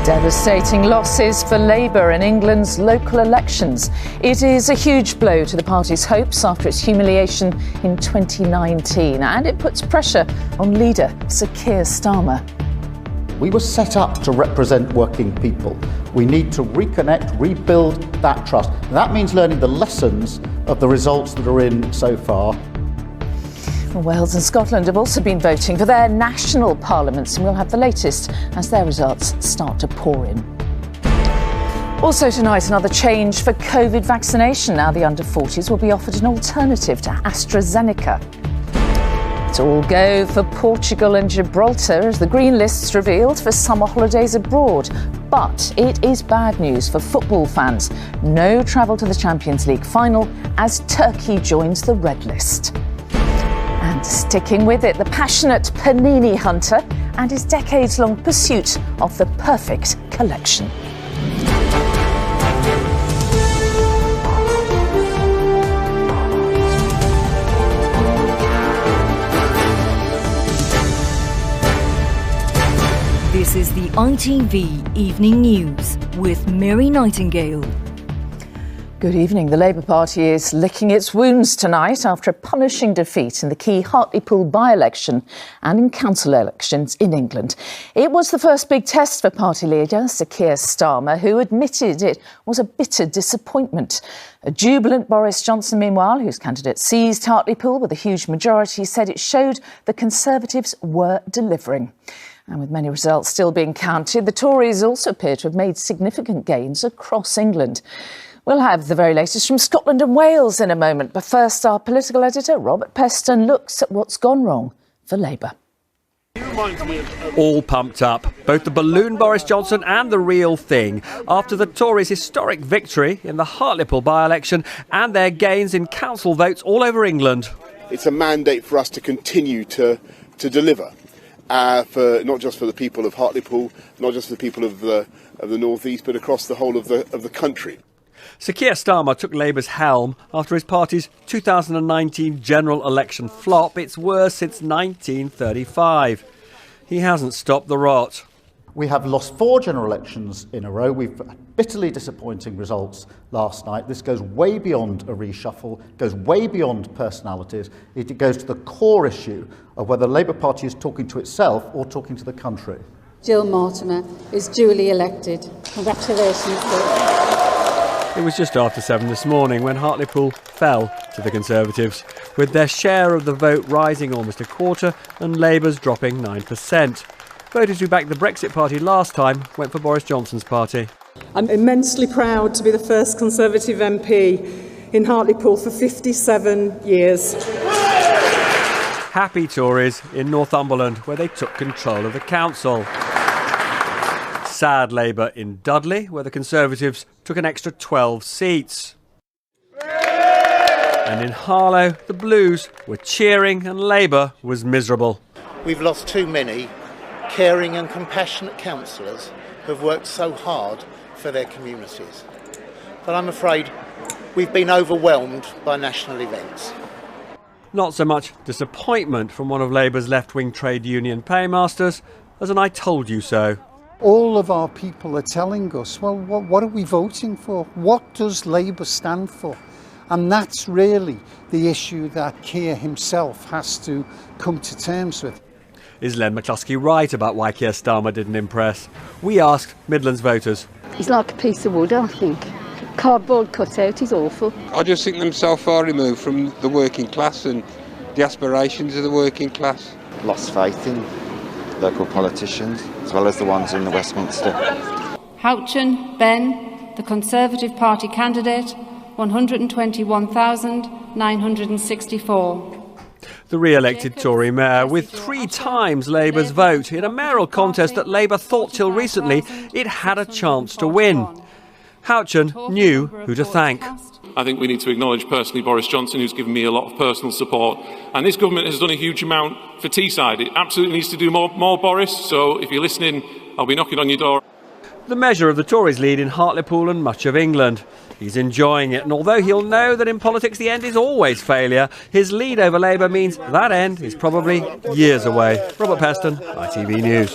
Devastating losses for Labour in England's local elections. It is a huge blow to the party's hopes after its humiliation in 2019, and it puts pressure on leader Sir Keir Starmer. We were set up to represent working people. We need to reconnect, rebuild that trust. That means learning the lessons of the results that are in so far. Wales and Scotland have also been voting for their national parliaments, and we'll have the latest as their results start to pour in. Also tonight, another change for COVID vaccination. Now the under-40s will be offered an alternative to AstraZeneca. It's all go for Portugal and Gibraltar as the green list's revealed for summer holidays abroad. But it is bad news for football fans. No travel to the Champions League final as Turkey joins the red list. And sticking with it, the passionate Panini hunter and his decades-long pursuit of the perfect collection. This is the ITV Evening News with Mary Nightingale. Good evening. The Labour Party is licking its wounds tonight after a punishing defeat in the key Hartlepool by-election and in council elections in England. It was the first big test for party leader Sir Keir Starmer, who admitted it was a bitter disappointment. A jubilant Boris Johnson, meanwhile, whose candidate seized Hartlepool with a huge majority, said it showed the Conservatives were delivering. And with many results still being counted, the Tories also appear to have made significant gains across England. We'll have the very latest from Scotland and Wales in a moment, but first our political editor, Robert Peston, looks at what's gone wrong for Labour. All pumped up, both the balloon Boris Johnson and the real thing, after the Tories' historic victory in the Hartlepool by-election and their gains in council votes all over England. It's a mandate for us to continue to deliver, for not just for the people of Hartlepool, not just for the people of the North East, but across the whole of the country. Sir Keir Starmer took Labour's helm after his party's 2019 general election flop, its worst since 1935. He hasn't stopped the rot. We have lost 4 general elections in a row. We've had bitterly disappointing results last night. This goes way beyond a reshuffle, goes way beyond personalities. It goes to the core issue of whether the Labour Party is talking to itself or talking to the country. Jill Mortimer is duly elected. Congratulations, Jill. It was just after 7 this morning when Hartlepool fell to the Conservatives, with their share of the vote rising almost a quarter and Labour's dropping 9%. Voters who backed the Brexit Party last time went for Boris Johnson's party. I'm immensely proud to be the first Conservative MP in Hartlepool for 57 years. Happy Tories in Northumberland, where they took control of the council. Sad Labour in Dudley, where the Conservatives took an extra 12 seats. And in Harlow, the Blues were cheering and Labour was miserable. We've lost too many caring and compassionate councillors who've worked so hard for their communities. But I'm afraid we've been overwhelmed by national events. Not so much disappointment from one of Labour's left-wing trade union paymasters as an I told you so. All of our people are telling us, well, what are we voting for? What does Labour stand for? And that's really the issue that Keir himself has to come to terms with. Is Len McCluskey right about why Keir Starmer didn't impress? We asked Midlands voters. He's like a piece of wood, I think. Cardboard cutout, he's awful. I just think them so far removed from the working class and the aspirations of the working class. Lost faith in local politicians, as well as the ones in the Westminster. Houchin, Ben, the Conservative Party candidate, 121,964. The re-elected Tory mayor with 3 times Labour's vote in a mayoral contest that Labour thought till recently it had a chance to win. Houchin knew who to thank. I think we need to acknowledge personally Boris Johnson, who's given me a lot of personal support. And this government has done a huge amount for Teesside. It absolutely needs to do more, Boris. So if you're listening, I'll be knocking on your door. The measure of the Tories' lead in Hartlepool and much of England. He's enjoying it, and although he'll know that in politics the end is always failure, his lead over Labour means that end is probably years away. Robert Peston, ITV News.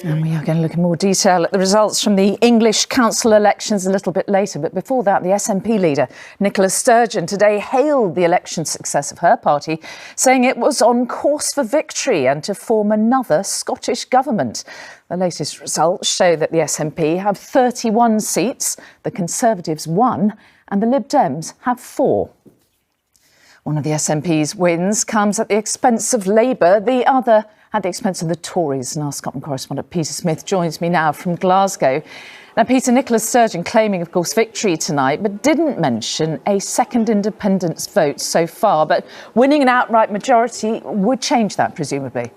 And we are going to look in more detail at the results from the English council elections a little bit later. But before that, the SNP leader, Nicola Sturgeon, today hailed the election success of her party, saying it was on course for victory and to form another Scottish government. The latest results show that the SNP have 31 seats, the Conservatives 1, and the Lib Dems have 4. One of the SNP's wins comes at the expense of Labour, the other at the expense of the Tories. And our Scotland correspondent Peter Smith joins me now from Glasgow. Now, Peter, Nicola Sturgeon claiming, of course, victory tonight, but didn't mention a second independence vote so far. But winning an outright majority would change that, presumably.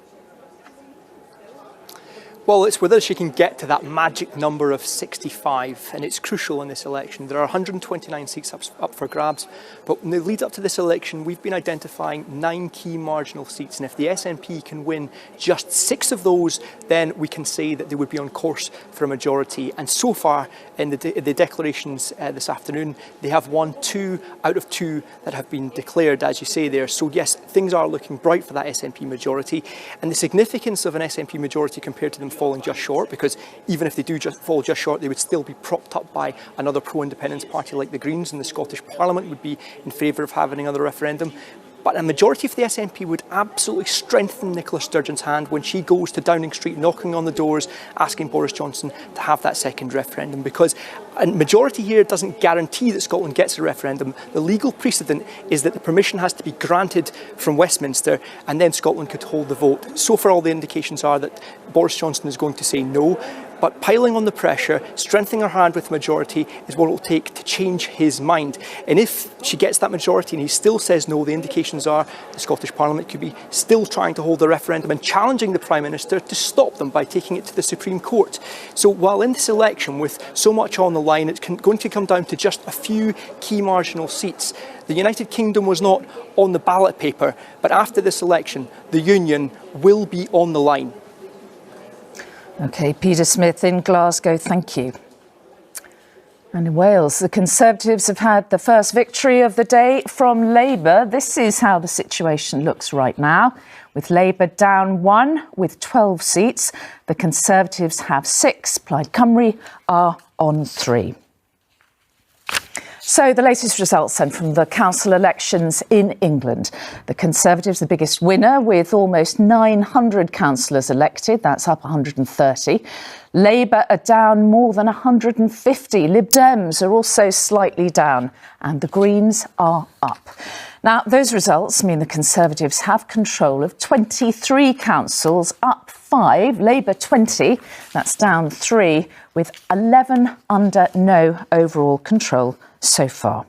Well, it's whether she can get to that magic number of 65, and it's crucial in this election. There are 129 seats up for grabs, but in the lead up to this election, we've been identifying 9 key marginal seats, and if the SNP can win just 6 of those, then we can say that they would be on course for a majority. And so far, in the declarations this afternoon, they have won 2 out of 2 that have been declared, as you say there. So yes, things are looking bright for that SNP majority, and the significance of an SNP majority compared to them falling just short, because even if they do just fall just short, they would still be propped up by another pro-independence party like the Greens, and the Scottish Parliament would be in favour of having another referendum. But a majority of the SNP would absolutely strengthen Nicola Sturgeon's hand when she goes to Downing Street, knocking on the doors, asking Boris Johnson to have that second referendum. Because a majority here doesn't guarantee that Scotland gets a referendum. The legal precedent is that the permission has to be granted from Westminster, and then Scotland could hold the vote. So far, all the indications are that Boris Johnson is going to say no. But piling on the pressure, strengthening her hand with the majority is what it will take to change his mind. And if she gets that majority and he still says no, the indications are the Scottish Parliament could be still trying to hold the referendum and challenging the Prime Minister to stop them by taking it to the Supreme Court. So while in this election, with so much on the line, it's going to come down to just a few key marginal seats. The United Kingdom was not on the ballot paper, but after this election, the Union will be on the line. OK, Peter Smith in Glasgow, thank you. And in Wales, the Conservatives have had the first victory of the day from Labour. This is how the situation looks right now, with Labour down 1 with 12 seats. The Conservatives have 6. Plaid Cymru are on 3. So the latest results then from the council elections in England. The Conservatives, the biggest winner, with almost 900 councillors elected. That's up 130. Labour are down more than 150. Lib Dems are also slightly down. And the Greens are up. Now, those results mean the Conservatives have control of 23 councils, up 5. Labour 20, that's down 3, with 11 under no overall control so far.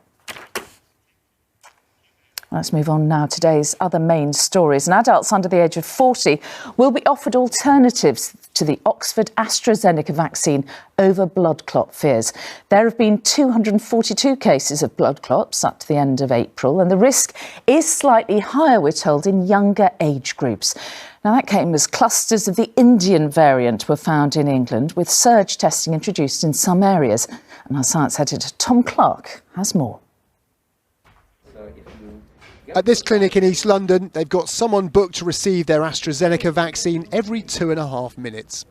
Let's move on now to today's other main stories. And adults under the age of 40 will be offered alternatives to the Oxford AstraZeneca vaccine over blood clot fears. There have been 242 cases of blood clots up to the end of April, and the risk is slightly higher, we're told, in younger age groups. Now, that came as clusters of the Indian variant were found in England, with surge testing introduced in some areas. And our science editor Tom Clark has more. At this clinic in East London, they've got someone booked to receive their AstraZeneca vaccine every 2.5 minutes.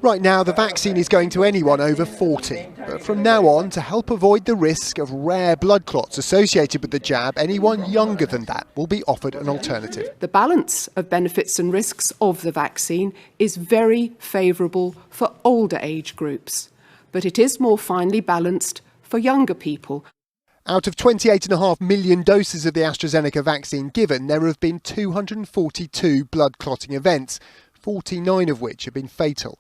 Right now, the vaccine is going to anyone over 40. But from now on, to help avoid the risk of rare blood clots associated with the jab, anyone younger than that will be offered an alternative. The balance of benefits and risks of the vaccine is very favourable for older age groups, but it is more finely balanced for younger people. Out of 28.5 million doses of the AstraZeneca vaccine given, there have been 242 blood clotting events, 49 of which have been fatal.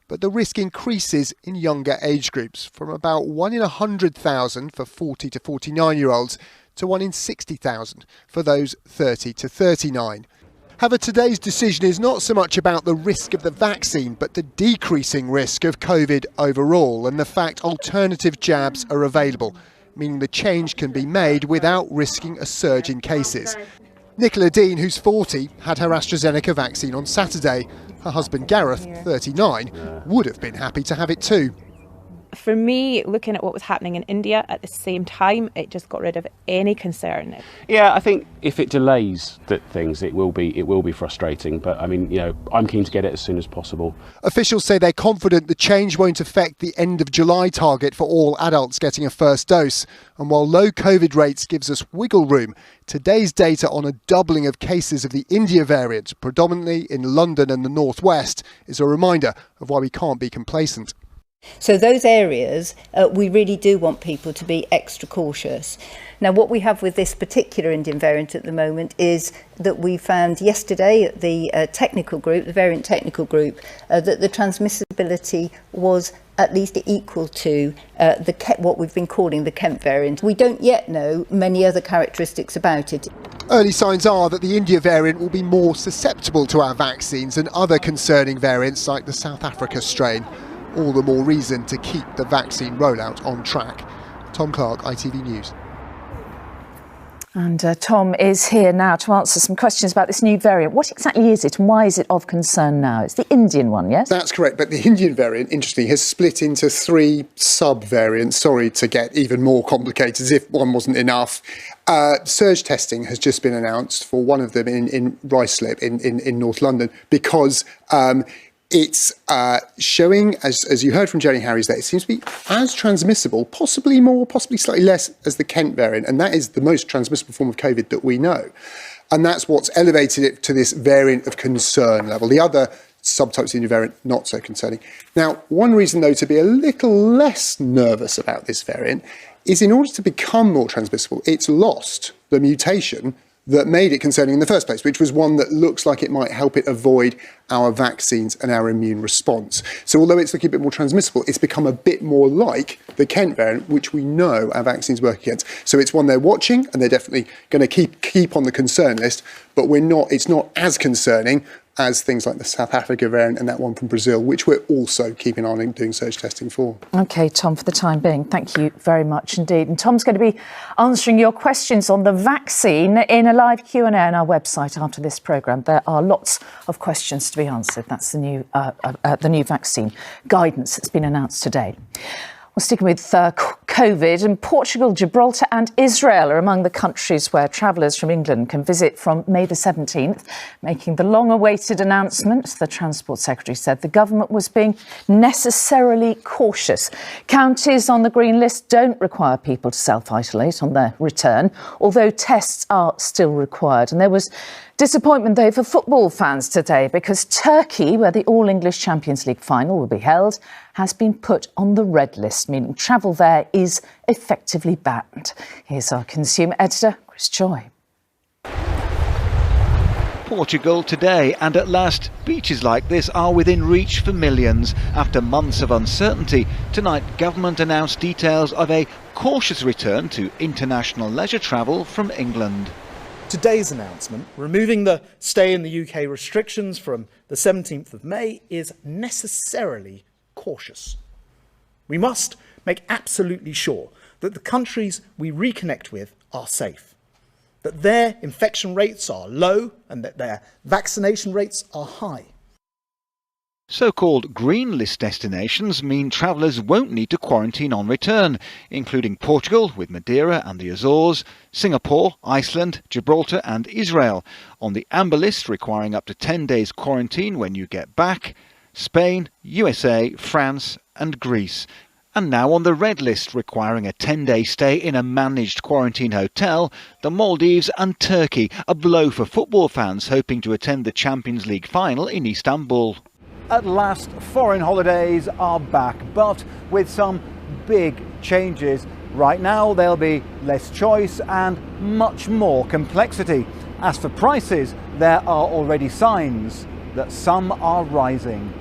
But the risk increases in younger age groups, from about 1 in 100,000 for 40 to 49-year-olds to 1 in 60,000 for those 30 to 39. However, today's decision is not so much about the risk of the vaccine, but the decreasing risk of COVID overall, and the fact alternative jabs are available, meaning the change can be made without risking a surge in cases. Nicola Dean, who's 40, had her AstraZeneca vaccine on Saturday. Her husband Gareth, 39, would have been happy to have it too. For me, looking at what was happening in India at the same time, it just got rid of any concern. Yeah, I think if it delays things, it will be frustrating. But I mean, I'm keen to get it as soon as possible. Officials say they're confident the change won't affect the end of July target for all adults getting a first dose. And while low COVID rates gives us wiggle room, today's data on a doubling of cases of the India variant, predominantly in London and the northwest, is a reminder of why we can't be complacent. So those areas, we really do want people to be extra cautious. Now, what we have with this particular Indian variant at the moment is that we found yesterday at the technical group, the variant technical group, that the transmissibility was at least equal to what we've been calling the Kent variant. We don't yet know many other characteristics about it. Early signs are that the India variant will be more susceptible to our vaccines than other concerning variants like the South Africa strain. All the more reason to keep the vaccine rollout on track. Tom Clark, ITV News. And Tom is here now to answer some questions about this new variant. What exactly is it and why is it of concern now? It's the Indian one, yes? That's correct, but the Indian variant, interestingly, has split into 3 sub-variants. Sorry to get even more complicated, as if one wasn't enough. Surge testing has just been announced for one of them in Ruislip in North London because it's showing, as you heard from Jenny Harries, that it seems to be as transmissible, possibly more, possibly slightly less, as the Kent variant. And that is the most transmissible form of COVID that we know. And that's what's elevated it to this variant of concern level. The other subtypes of the new variant, not so concerning. Now, one reason, though, to be a little less nervous about this variant is in order to become more transmissible, it's lost the mutation that made it concerning in the first place, which was one that looks like it might help it avoid our vaccines and our immune response. So although it's looking a bit more transmissible, it's become a bit more like the Kent variant, which we know our vaccines work against. So it's one they're watching, and they're definitely going to keep on the concern list, but it's not as concerning as things like the South Africa variant and that one from Brazil, which we're also keeping on and doing surge testing for. OK, Tom, for the time being, thank you very much indeed. And Tom's going to be answering your questions on the vaccine in a live Q&A on our website after this programme. There are lots of questions to be answered. That's the new vaccine guidance that's been announced today. Well, sticking with COVID, and Portugal, Gibraltar and Israel are among the countries where travellers from England can visit from May the 17th, making the long-awaited announcement. The Transport Secretary said the government was being necessarily cautious. Counties on the green list don't require people to self-isolate on their return, although tests are still required. And there was disappointment, though, for football fans today because Turkey, where the All-English Champions League final will be held, has been put on the red list, meaning travel there is effectively banned. Here's our consumer editor, Chris Joy. Portugal today, and at last, beaches like this are within reach for millions. After months of uncertainty, tonight government announced details of a cautious return to international leisure travel from England. Today's announcement, removing the stay in the UK restrictions from the 17th of May, is necessarily cautious. We must make absolutely sure that the countries we reconnect with are safe, that their infection rates are low and that their vaccination rates are high. So-called green list destinations mean travellers won't need to quarantine on return, including Portugal with Madeira and the Azores, Singapore, Iceland, Gibraltar and Israel. On the amber list, requiring up to 10 days quarantine when you get back, Spain, USA, France and Greece. And now on the red list, requiring a 10-day stay in a managed quarantine hotel, the Maldives and Turkey, a blow for football fans hoping to attend the Champions League final in Istanbul. At last, foreign holidays are back, but with some big changes. Right now, there'll be less choice and much more complexity. As for prices, there are already signs that some are rising.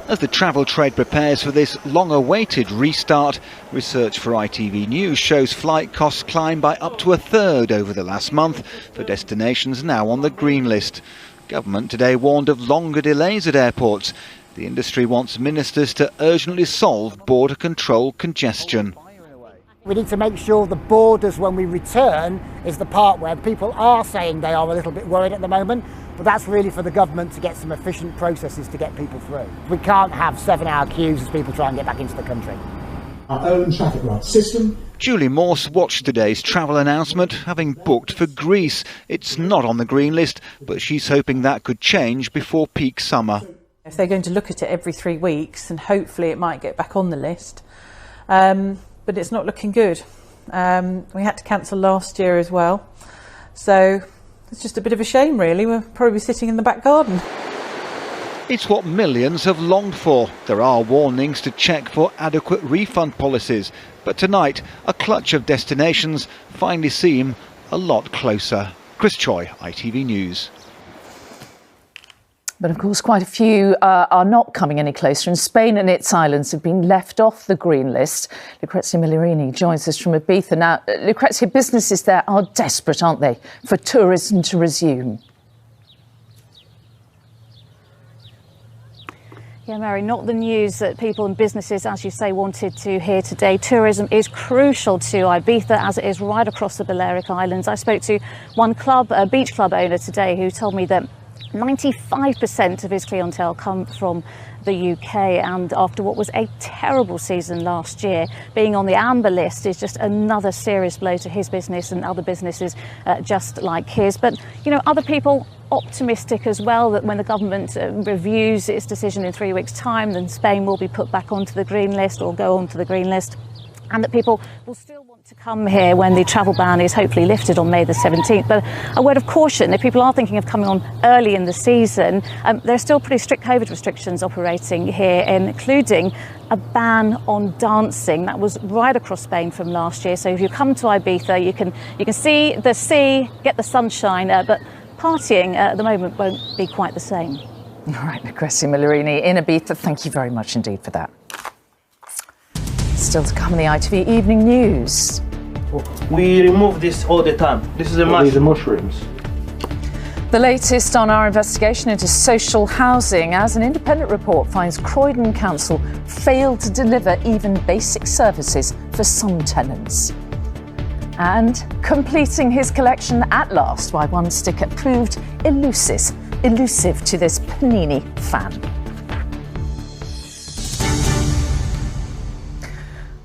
As the travel trade prepares for this long-awaited restart, research for ITV News shows flight costs climb by up to a third over the last month for destinations now on the green list. Government today warned of longer delays at airports. The industry wants ministers to urgently solve border control congestion. We need to make sure the borders when we return is the part where people are saying they are a little bit worried at the moment, but that's really for the government to get some efficient processes to get people through. We can't have 7-hour queues as people try and get back into the country. Our own traffic light system. Julie Morse watched today's travel announcement, having booked for Greece. It's not on the green list, but she's hoping that could change before peak summer. If they're going to look at it every 3 weeks, and hopefully it might get back on the list. But it's not looking good. We had to cancel last year as well. So it's just a bit of a shame, really. We're probably sitting in the back garden. It's what millions have longed for. There are warnings to check for adequate refund policies. But tonight, a clutch of destinations finally seem a lot closer. Chris Choi, ITV News. But of course, quite a few are not coming any closer, and Spain and its islands have been left off the green list. Lucrezia Millerini joins us from Ibiza. Now, Lucrezia, businesses there are desperate, aren't they, for tourism to resume? Yeah, Mary, not the news that people and businesses, as you say, wanted to hear today. Tourism is crucial to Ibiza, as it is right across the Balearic Islands. I spoke to one club, a beach club owner today, who told me that 95% of his clientele come from the UK, and after what was a terrible season last year, being on the amber list is just another serious blow to his business and other businesses just like his. But, you know, other people optimistic as well that when the government reviews its decision in 3 weeks' time, then Spain will be put back onto the green list or go onto the green list, and that people will still want to come here when the travel ban is hopefully lifted on May the 17th. But a word of caution, if people are thinking of coming on early in the season, there are still pretty strict COVID restrictions operating here, including a ban on dancing. That was right across Spain from last year. So if you come to Ibiza, you can see the sea, get the sunshine, but partying at the moment won't be quite the same. All right, Lucrezia Millerini in Ibiza, thank you very much indeed for that. Still to come in the ITV Evening News. We remove this all the time. This is a mushroom. These are mushrooms. The latest on our investigation into social housing, as an independent report finds Croydon Council failed to deliver even basic services for some tenants. And completing his collection at last, why one sticker proved elusive to this Panini fan.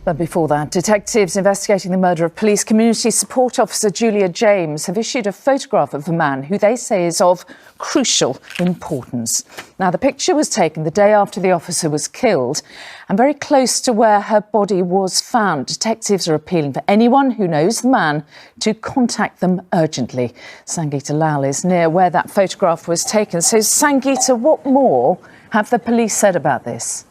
But before that, detectives investigating the murder of police community support officer Julia James have issued a photograph of a man who they say is of crucial importance. Now, the picture was taken the day after the officer was killed and very close to where her body was found. Detectives are appealing for anyone who knows the man to contact them urgently. Sangeeta Lal is near where that photograph was taken. So, Sangeeta, what more have the police said about this?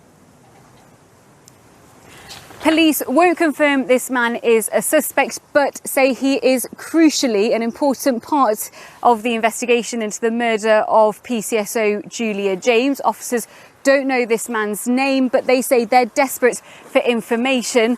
Police won't confirm this man is a suspect, but say he is crucially an important part of the investigation into the murder of PCSO Julia James. Officers don't know this man's name, but they say they're desperate for information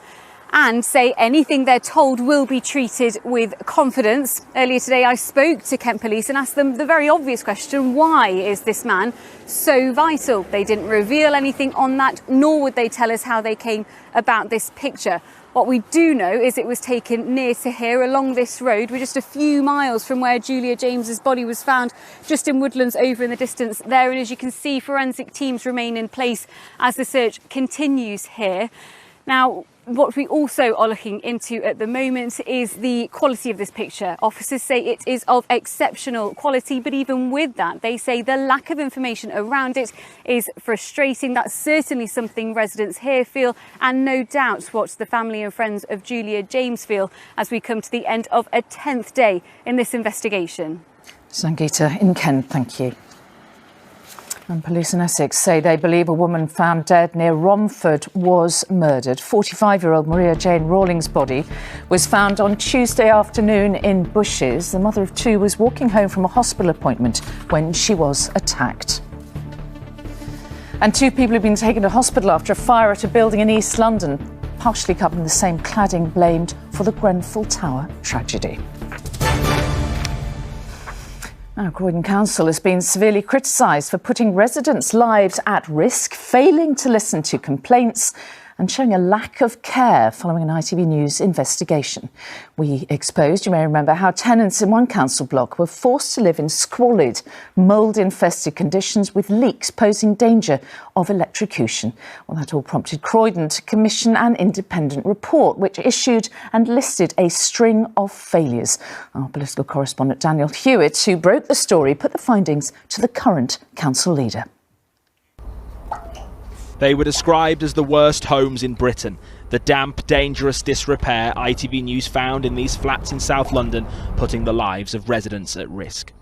and say anything they're told will be treated with confidence. Earlier today, I spoke to Kent Police and asked them the very obvious question: why is this man so vital? They didn't reveal anything on that, nor would they tell us how they came about this picture. What we do know is it was taken near to here along this road. We're just a few miles from where Julia James's body was found, just in woodlands over in the distance there. And as you can see, forensic teams remain in place as the search continues here. Now, what we also are looking into at the moment is the quality of this picture. Officers say it is of exceptional quality, but even with that, they say the lack of information around it is frustrating. That's certainly something residents here feel, and no doubt what the family and friends of Julia James feel as we come to the end of a 10th day in this investigation. Sangeeta in Kent, thank you. And police in Essex say they believe a woman found dead near Romford was murdered. 45-year-old Maria Jane Rawlings' body was found on Tuesday afternoon in Bushes. The mother of two was walking home from a hospital appointment when she was attacked. And two people have been taken to hospital after a fire at a building in East London, partially covered in the same cladding, blamed for the Grenfell Tower tragedy. Now, Croydon Council has been severely criticised for putting residents' lives at risk, failing to listen to complaints and showing a lack of care following an ITV News investigation. We exposed, you may remember, how tenants in one council block were forced to live in squalid, mould-infested conditions with leaks posing danger of electrocution. Well, that all prompted Croydon to commission an independent report which issued and listed a string of failures. Our political correspondent Daniel Hewitt, who broke the story, put the findings to the current council leader. They were described as the worst homes in Britain. The damp, dangerous disrepair ITV News found in these flats in South London, putting the lives of residents at risk.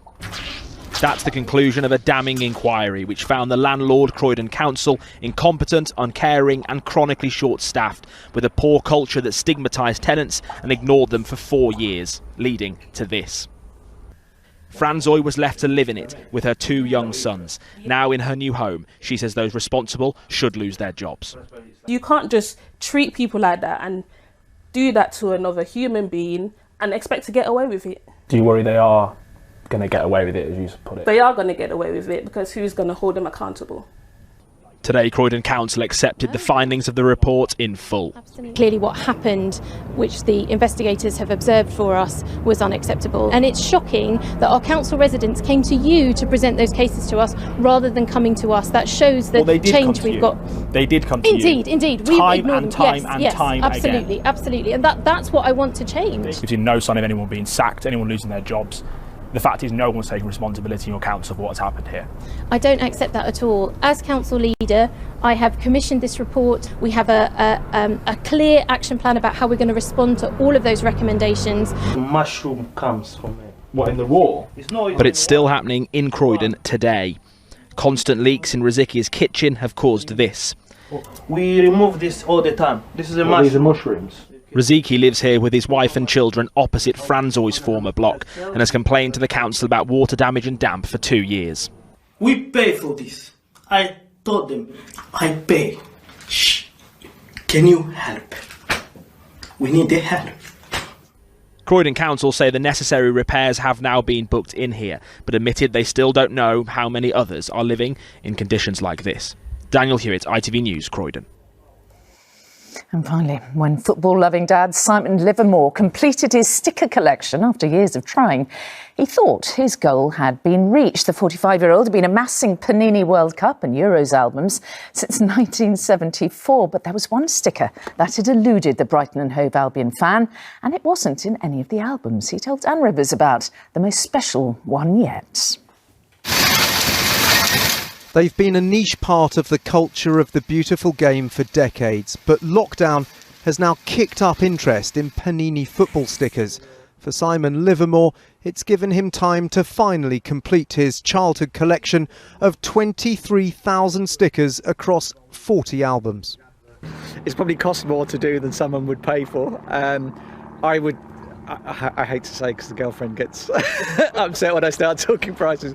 That's the conclusion of a damning inquiry which found the landlord, Croydon Council, incompetent, uncaring and chronically short-staffed, with a poor culture that stigmatised tenants and ignored them for 4 years, leading to this. Franzoy was left to live in it with her 2 young sons. Now in her new home, she says those responsible should lose their jobs. You can't just treat people like that and do that to another human being and expect to get away with it. Do you worry they are going to get away with it, as you put it? They are going to get away with it because who's going to hold them accountable? Today, Croydon Council accepted the findings of the report in full. Clearly what happened, which the investigators have observed for us, was unacceptable. And it's shocking that our council residents came to you to present those cases to us rather than coming to us. That shows the change we've got. They did come to you. Indeed. Time and time again. Absolutely. And that's what I want to change. We've seen no sign of anyone being sacked, anyone losing their jobs. The fact is no one's taking responsibility in your council for what's happened here. I don't accept that at all. As council leader, I have commissioned this report. We have a clear action plan about how we're going to respond to all of those recommendations. The mushroom comes from it. What, in the wall? But it's still happening in Croydon today. Constant leaks in Riziki's kitchen have caused this. We remove this all the time. This is a mushroom. These are mushrooms. Riziki lives here with his wife and children opposite Franzoy's former block and has complained to the council about water damage and damp for 2 years. We pay for this. I told them, I pay. Shh. Can you help? We need the help. Croydon Council say the necessary repairs have now been booked in here, but admitted they still don't know how many others are living in conditions like this. Daniel Hewitt, ITV News, Croydon. And finally, when football-loving dad Simon Livermore completed his sticker collection after years of trying, he thought his goal had been reached. The 45-year-old had been amassing Panini World Cup and Euros albums since 1974, but there was one sticker that had eluded the Brighton and Hove Albion fan, and it wasn't in any of the albums. He told Dan Rivers about the most special one yet. They've been a niche part of the culture of the beautiful game for decades, but lockdown has now kicked up interest in Panini football stickers. For Simon Livermore, it's given him time to finally complete his childhood collection of 23,000 stickers across 40 albums. It's probably cost more to do than someone would pay for. I hate to say because the girlfriend gets upset when I start talking prices,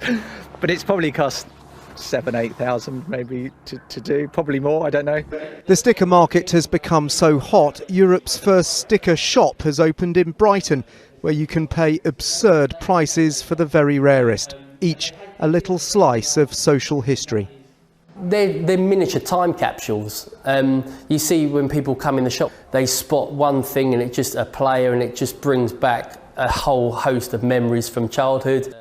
but it's probably cost 7,000-8,000 maybe to do, probably more, I don't know. The sticker market has become so hot, Europe's first sticker shop has opened in Brighton, where you can pay absurd prices for the very rarest, each a little slice of social history. They're miniature time capsules. You see when people come in the shop, they spot one thing and it's just a player and it just brings back a whole host of memories from childhood.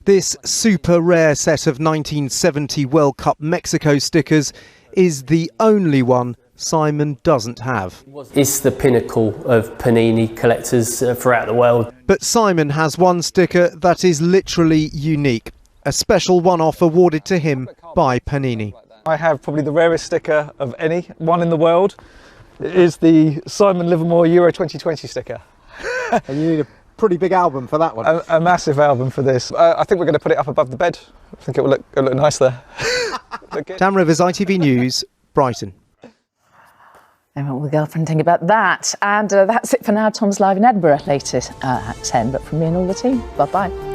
This super rare set of 1970 World Cup Mexico stickers is the only one Simon doesn't have. It's the pinnacle of Panini collectors throughout the world. But Simon has one sticker that is literally unique, a special one-off awarded to him by Panini. I have probably the rarest sticker of any one in the world. It is the Simon Livermore Euro 2020 sticker. And you need a pretty big album for that one. A massive album for this. I think we're going to put it up above the bed. I think it will look nice there. Dan Rivers, ITV News, Brighton. And what will the girlfriend think about that? And that's it for now. Tom's live in Edinburgh later at 10. But from me and all the team, bye-bye.